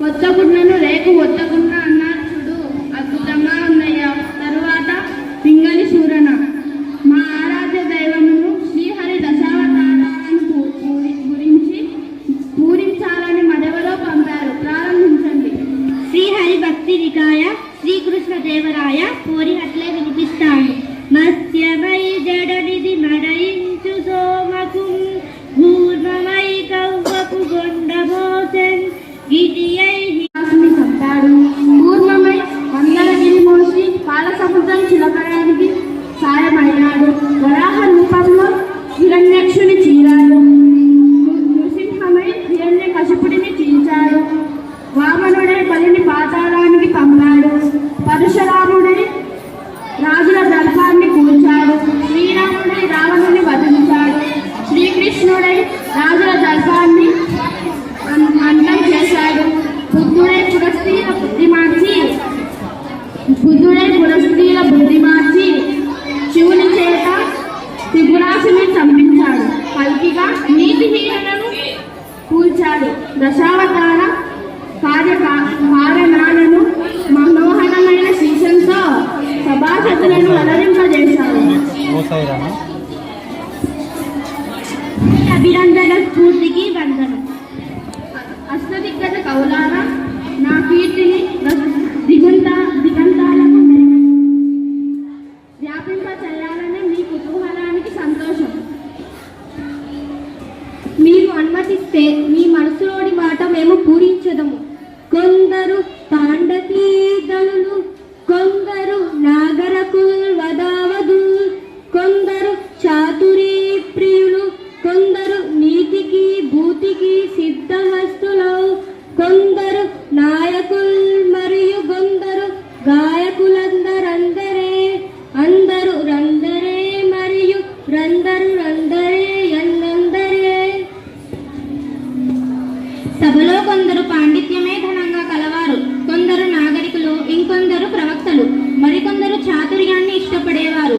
ఒత్తకున్నను రేకు ఒత్తకున్న అన్నారు చూడు, అద్భుతంగా ఉందయ్యా. తరువాత పింగళి శూరణ. మా ఆరాధ్య దైవమును శ్రీహరి దశావతారాలను గురించి పూరించాలని మదవలో పంపారు. ప్రారంభించండి. శ్రీహరి భక్తి నికాయ శ్రీకృష్ణ దేవరాయ పోరి అట్లే వినిపిస్తాను. మత్స్యమై జడనిది మడయించు సోమకుం భూర్మమై కవ్వపు గొండమోసెన్ గిటియై చంపాడు. పూర్వమై వందల గిరిమోసి పాల సముద్రం చిలకడానికి సాయమైనాడు. వరాహ రూపంలో హిరణ్యక్షుని చీరాడు. నృసింహమై హిరణ్య కశిపుడిని చీల్చాడు. వామనుడై బలిని పాతాళానికి పంపాడు. పరశురాముడై రాజుల దర్పాన్ని కూల్చాడు. శ్రీరాముడై రావణుని వధించాడు. శ్రీకృష్ణుడై రాజుల దర్పాన్ని అంతం చేశాడు. బుద్ధుడై పురస్త్రీల బుద్ధి మార్చి శివుని చేత త్రిపురాసుని చంపించాడు. కల్కిగా నీతిహీనులను కూల్చాడు. దశావతార కార్యనాలను మనోహరమైన శీర్షంతో సభాసతులను అలరింపజేశాడు. అభినందన స్ఫూర్తికి వందనం. అష్టదిగ్గజ కౌలార నా కీర్తిని దిగంతాలకు వ్యాపింప చేయాలని మీ కుతూహలానికి సంతోషం. మీరు అనుమతిస్తే మీ మనసులోని మాట మేము పూరించదము. కొందరు తాండతీదలు, కొందరు నాగరకుల్ వదావదుల్, కొందరు చాతురీ ప్రియులు, కొందరు నీతికి భూతికి సిద్ధహస్తులు, కొందరు నాయకుల్ మరియు కొందరు గాయ